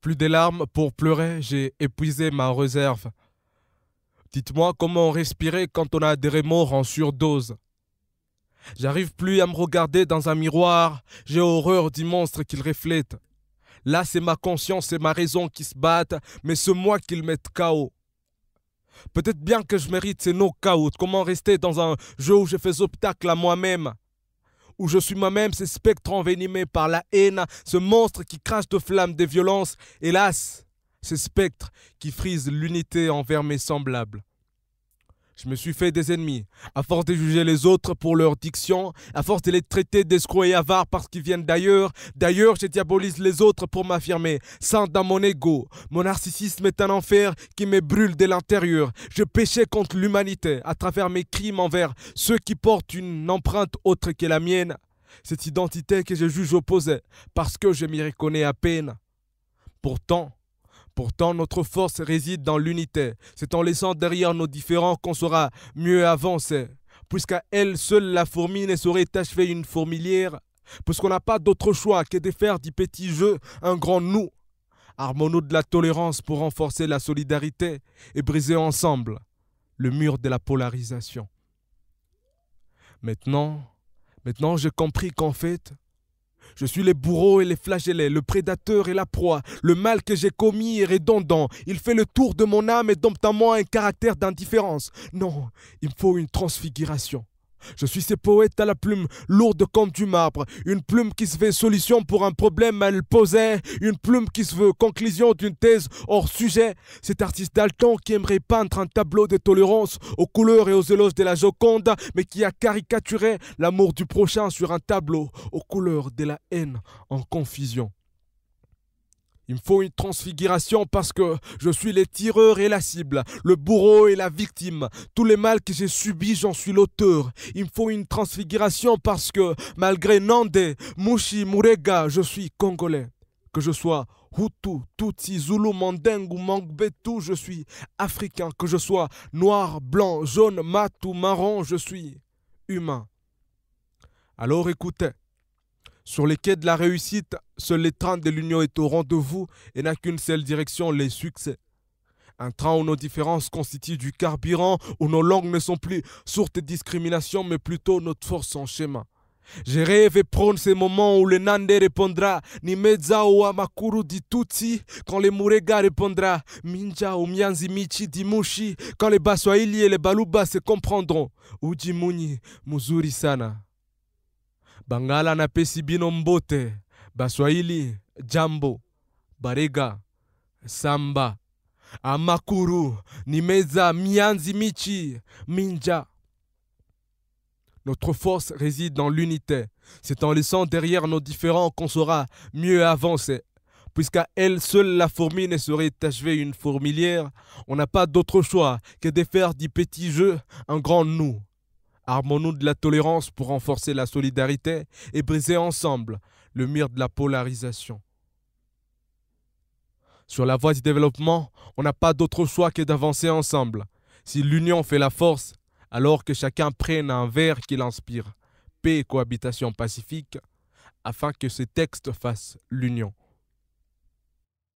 Plus des larmes pour pleurer, j'ai épuisé ma réserve. Dites-moi comment respirer quand on a des remords en surdose. J'arrive plus à me regarder dans un miroir, j'ai horreur du monstre qu'il reflète. Là, c'est ma conscience et ma raison qui se battent, mais c'est moi qui le mette KO. Peut-être bien que je mérite ces knockouts. Comment rester dans un jeu où je fais obstacle à moi-même? Où je suis moi-même, ces spectres envenimés par la haine, ce monstre qui crache de flammes des violences. Hélas, ces spectres qui frisent l'unité envers mes semblables. Je me suis fait des ennemis, à force de juger les autres pour leur diction, à force de les traiter d'escrocs et avares parce qu'ils viennent d'ailleurs. D'ailleurs, je diabolise les autres pour m'affirmer, sans dans mon ego. Mon narcissisme est un enfer qui me brûle de l'intérieur. Je péchais contre l'humanité à travers mes crimes envers ceux qui portent une empreinte autre que la mienne. Cette identité que je juge opposée, parce que je m'y reconnais à peine. Pourtant, notre force réside dans l'unité. C'est en laissant derrière nos différends qu'on saura mieux avancer. Puisqu'à elle seule la fourmi ne saurait achever une fourmilière. Puisqu'on n'a pas d'autre choix que de faire du petit jeu un grand nous. Armons-nous de la tolérance pour renforcer la solidarité et briser ensemble le mur de la polarisation. Maintenant, j'ai compris qu'en fait, je suis le bourreau et les flagellés, le prédateur et la proie. Le mal que j'ai commis est redondant. Il fait le tour de mon âme et dompte en moi un caractère d'indifférence. Non, il me faut une transfiguration. Je suis ce poète à la plume lourde comme du marbre. Une plume qui se fait solution pour un problème mal posé. Une plume qui se veut conclusion d'une thèse hors sujet. Cet artiste Dalton qui aimerait peindre un tableau de tolérance aux couleurs et aux éloges de la Joconde, mais qui a caricaturé l'amour du prochain sur un tableau aux couleurs de la haine en confusion. Il me faut une transfiguration parce que je suis le tireur et la cible, le bourreau et la victime. Tous les mal que j'ai subis, j'en suis l'auteur. Il me faut une transfiguration parce que, malgré Nandé, Mushi, Murega, je suis congolais. Que je sois Hutu, Tutsi, Zulu, Mandingue ou Mangbetu, je suis africain. Que je sois noir, blanc, jaune, mat ou marron, je suis humain. Alors écoutez. Sur les quais de la réussite, seul le train de l'union est au rendez-vous et n'a qu'une seule direction, les succès. Un train où nos différences constituent du carburant, où nos langues ne sont plus sources de discrimination, mais plutôt notre force en schéma. Je rêve et prône ces moments où le Nandé répondra Nimeza ou Amakuru di Tutsi, quand les Murega répondra Minja ou Mianzi Michi di Mushi, quand les Baswahili et les Baluba se comprendront. Ujimuni Muzuri Sana. Bangala na pesi bino mbote, Baswahili, Jambo, Barega, Samba, Amakuru, Nimeza, Mianzi Michi, Minja. Notre force réside dans l'unité. C'est en laissant derrière nos différends qu'on saura mieux avancer. Puisqu'à elle seule la fourmi ne saurait achever une fourmilière, on n'a pas d'autre choix que de faire du petit jeu un grand nous. Armons-nous de la tolérance pour renforcer la solidarité et briser ensemble le mur de la polarisation. Sur la voie du développement, on n'a pas d'autre choix que d'avancer ensemble. Si l'union fait la force, alors que chacun prenne un verre qui l'inspire. Paix et cohabitation pacifique, afin que ce texte fasse l'union.